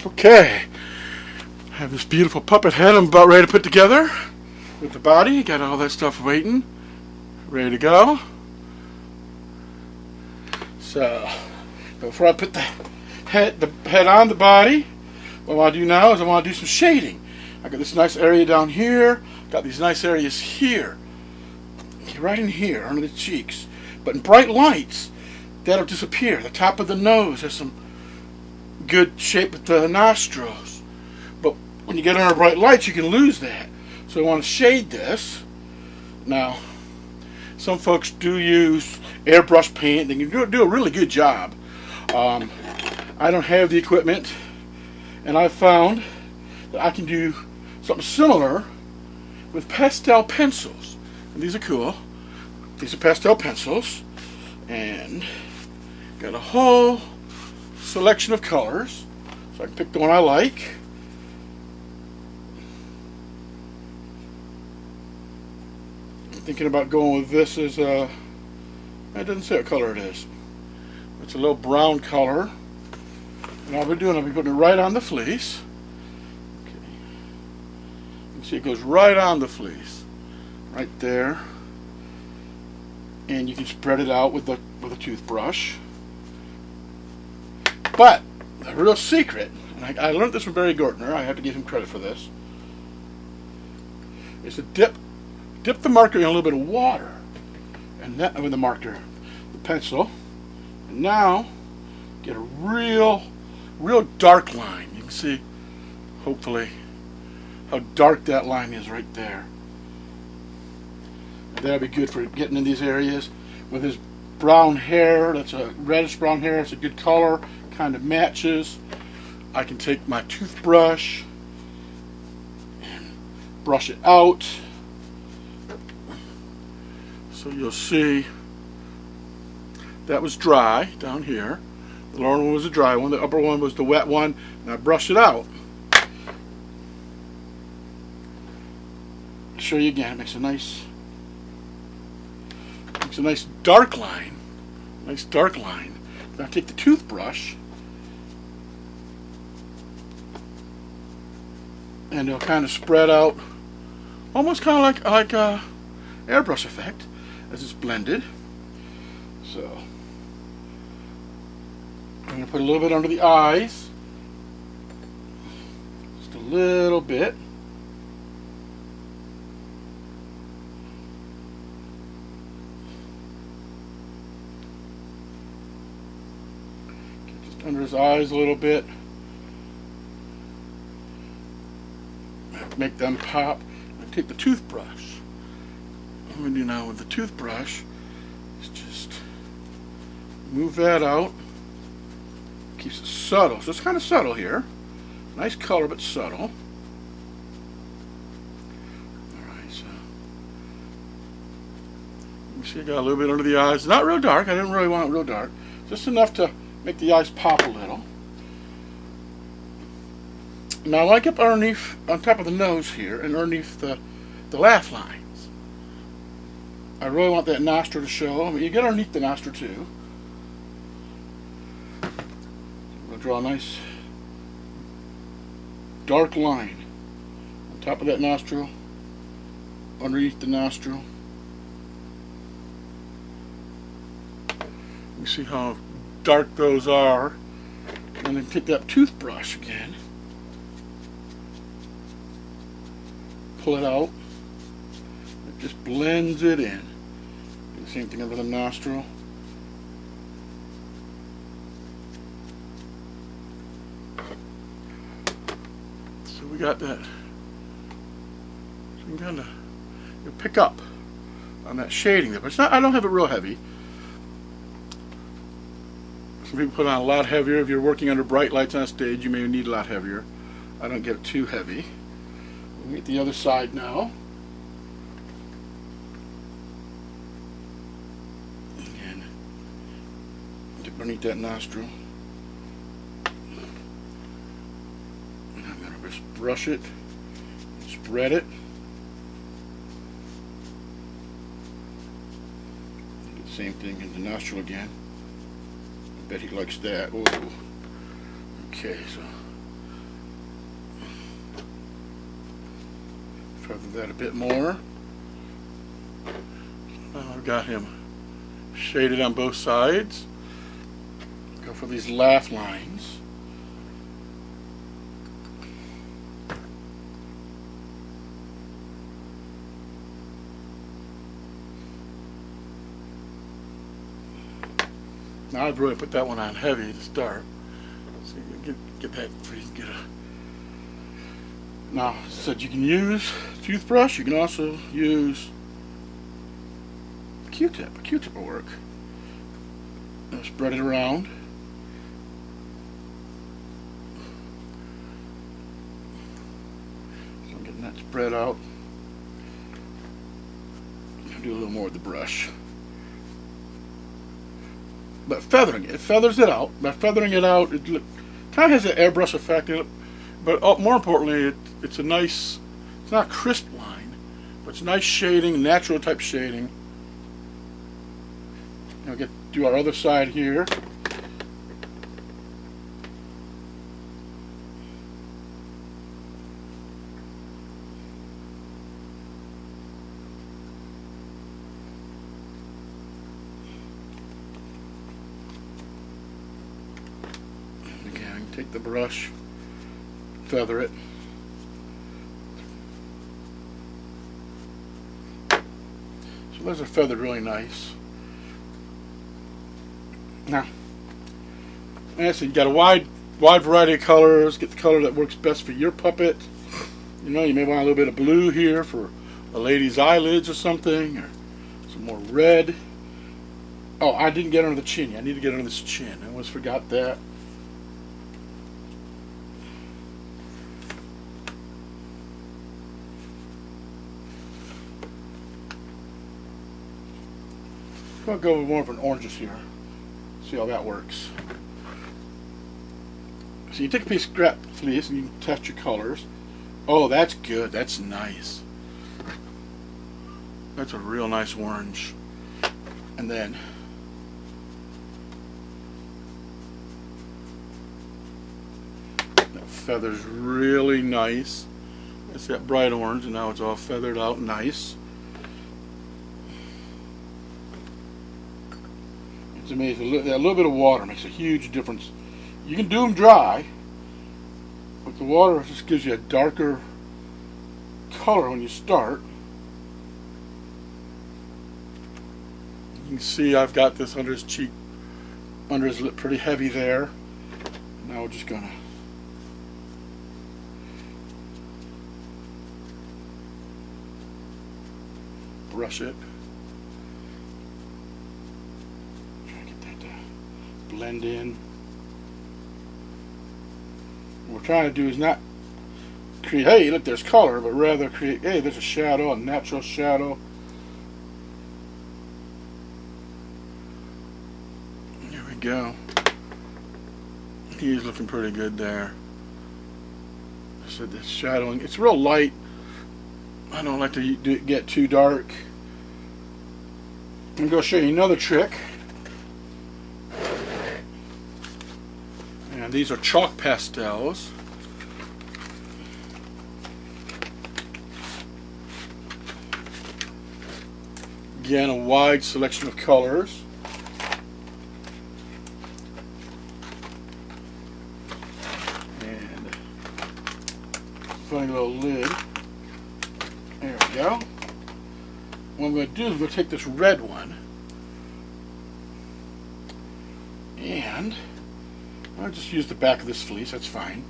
Okay, I have this beautiful puppet head I'm about ready to put together with the body. Got all that stuff waiting, ready to go. So, before I put the head on the body, what I want to do now is I want to do some shading. I got this nice area down here, got these nice areas here, right in here under the cheeks. But in bright lights, that'll disappear. The top of the nose has some good shape with the nostrils, but when you get under bright lights you can lose that. So I want to shade this. Now some folks do use airbrush paint. They can do a really good job. I don't have the equipment, and I've found that I can do something similar with pastel pencils, and these are cool. These are pastel pencils, and got a whole selection of colors, so I can pick the one I like. I'm thinking about going with this as it doesn't say what color it is. It's a little brown color, and I'll be putting it right on the fleece. Okay. You can see it goes right on the fleece, right there, and you can spread it out with a toothbrush. But the real secret, and I learned this from Gordemer, I have to give him credit for this, is to dip the marker in a little bit of water, and that with the pencil, and now get a real dark line. You can see, hopefully, how dark that line is right there. And that'll be good for getting in these areas. With his brown hair, that's a reddish brown hair, it's a good color. Kind of matches. I can take my toothbrush and brush it out. So you'll see that was dry down here. The lower one was the dry one, the upper one was the wet one, and I brush it out. I'll show you again. It makes a nice dark line. Nice dark line. Now take the toothbrush, and it'll kind of spread out, almost kind of like a airbrush effect as it's blended. So I'm going to put a little bit under the eyes, just a little bit. Just under his eyes a little bit. Make them pop. I take the toothbrush. What I'm going to do now with the toothbrush is just move that out. Keeps it subtle. So it's kind of subtle here. Nice color, but subtle. Alright, so you see I got a little bit under the eyes. Not real dark. I didn't really want it real dark. Just enough to make the eyes pop a little. Now, like up underneath, on top of the nose here, and underneath the laugh lines, I really want that nostril to show. I mean, you get underneath the nostril too. We'll draw a nice dark line on top of that nostril, underneath the nostril. You see how dark those are, and then take that toothbrush again. Pull it out. It just blends it in. Do the same thing under the nostril. So we got that. So you can kind of pick up on that shading there, but it's not. I don't have it real heavy. Some people put on a lot heavier. If you're working under bright lights on stage, you may need a lot heavier. I don't get it too heavy. We'll get the other side now. Again, dip underneath that nostril. And I'm going to just brush it, spread it. Do the same thing in the nostril again. I bet he likes that. Ooh. Okay, so Feather that a bit more. Now I've got him shaded on both sides. Go for these laugh lines. Now I've really put that one on heavy to start. So you can get that so you can get a. Now, as I said, you can use toothbrush. You can also use Q-tip. A Q-tip will work. Now spread it around. So I'm getting that spread out. I'll do a little more with the brush. But feathering it feathers it out. By feathering it out, it kind of has an airbrush effect in it. But more importantly, it's a nice, it's not a crisp line, but it's nice shading, natural type shading. Now do our other side here. Again, take the brush, feather it. So those are feathered really nice. Now, as you got a wide variety of colors. Get the color that works best for your puppet. You know, you may want a little bit of blue here for a lady's eyelids or something, or some more red. Oh, I didn't get under the chin. I need to get under this chin. I almost forgot that. I'll go with more of an oranges here. See how that works. So you take a piece of scrap fleece and you can test your colors. Oh, that's good. That's nice. That's a real nice orange. And then that feather's really nice. It's that bright orange, and now it's all feathered out nice. It's amazing. A little bit of water makes a huge difference. You can do them dry, but the water just gives you a darker color when you start. You can see I've got this under his cheek, under his lip, pretty heavy there. Now we're just gonna brush it. Blend in. What we're trying to do is not create, hey, look, there's color, but rather create, hey, there's a shadow, a natural shadow. There we go. He's looking pretty good there. I said the shadowing, it's real light. I don't like to get too dark. I'm going to show you another trick. And these are chalk pastels. Again, a wide selection of colors. And funny little lid. There we go. What I'm going to do is I'm going to take this red one and I'll just use the back of this fleece, that's fine.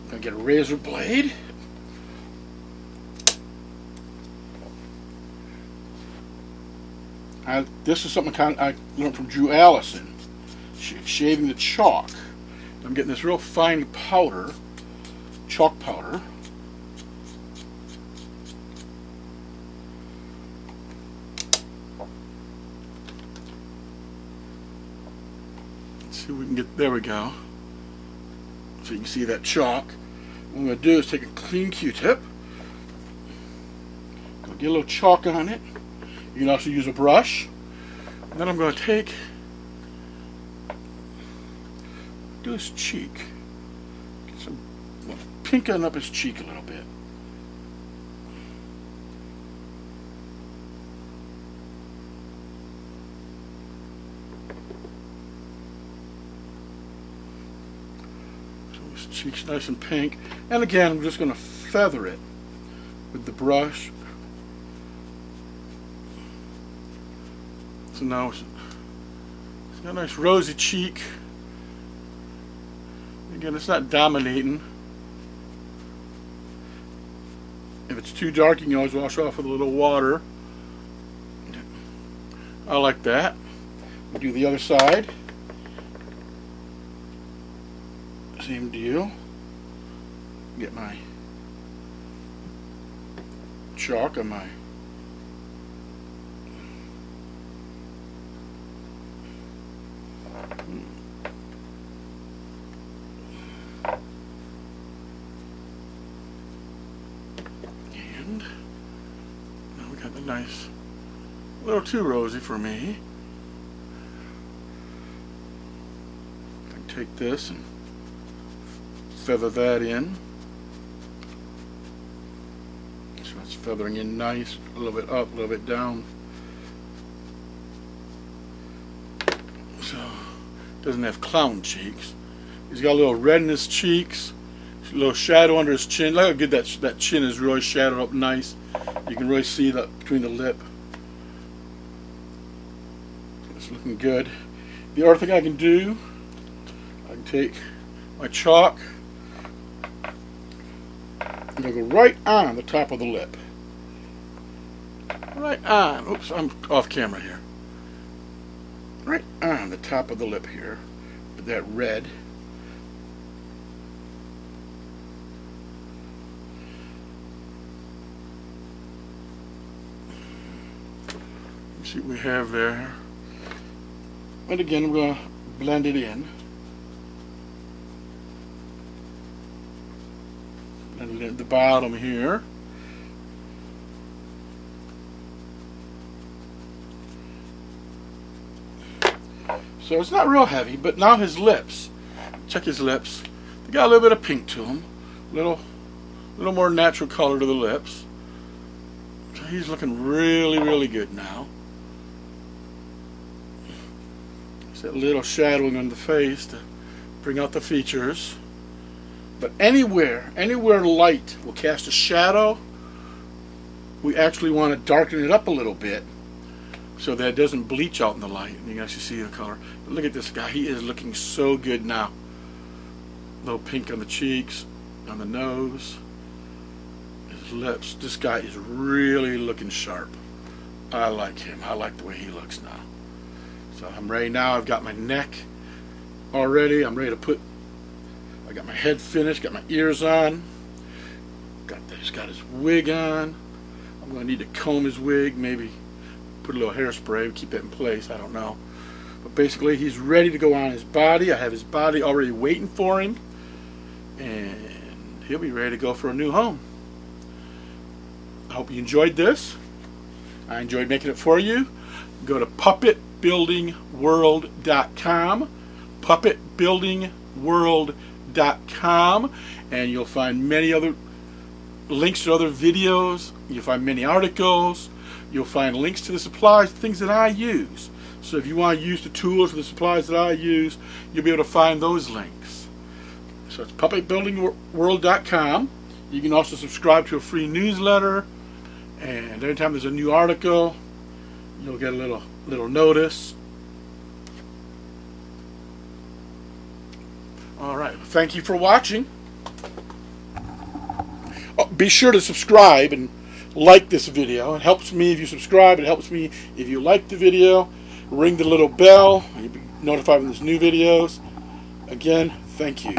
I'm going to get a razor blade. This is something I learned from Drew Allison, shaving the chalk. I'm getting this real fine powder, chalk powder. We can get, there we go. So you can see that chalk. What I'm going to do is take a clean Q-tip, get a little chalk on it. You can also use a brush. And then I'm going to do his cheek. Get some, pinken up his cheek a little bit. This cheek's nice and pink. And again, I'm just going to feather it with the brush. So now it's got a nice rosy cheek. Again, it's not dominating. If it's too dark, you can always wash off with a little water. I like that. We'll do the other side. Same deal. Get my chalk on my and now we got the nice, a little too rosy for me. I can take this and feather that in. So it's feathering in nice, a little bit up, a little bit down. So doesn't have clown cheeks. He's got a little red in his cheeks, a little shadow under his chin. Look how good that chin is really shadowed up nice. You can really see that between the lip. It's looking good. The other thing I can do, I can take my chalk. I'm going to go right on the top of the lip. Right on. Oops, I'm off camera here. Right on the top of the lip here. With that red. Let's see what we have there. And again, I'm going to blend it in. And at the bottom here. So it's not real heavy, but now his lips. Check his lips. They got a little bit of pink to them. A little more natural color to the lips. So he's looking really, really good now. There's that little shadowing on the face to bring out the features. But anywhere light will cast a shadow, we actually want to darken it up a little bit so that it doesn't bleach out in the light. And you can actually see the color. But look at this guy. He is looking so good now. A little pink on the cheeks, on the nose, his lips. This guy is really looking sharp. I like him. I like the way he looks now. So I'm ready now. I've got my neck already. I'm ready to put, I got my head finished, got my ears on, he's got his wig on. I'm going to need to comb his wig, maybe put a little hairspray, keep it in place, I don't know. But basically he's ready to go on his body. I have his body already waiting for him, and he'll be ready to go for a new home. I hope you enjoyed this. I enjoyed making it for you. Go to puppetbuildingworld.com, puppetbuildingworld.com, and you'll find many other links to other videos. You'll find many articles. You'll find links to the supplies, things that I use. So if you want to use the tools or the supplies that I use, you'll be able to find those links. So it's puppetbuildingworld.com. You can also subscribe to a free newsletter, and anytime there's a new article, you'll get a little notice. Alright, thank you for watching. Oh, be sure to subscribe and like this video. It helps me if you subscribe. It helps me if you like the video. Ring the little bell. You'll be notified when there's new videos. Again, thank you.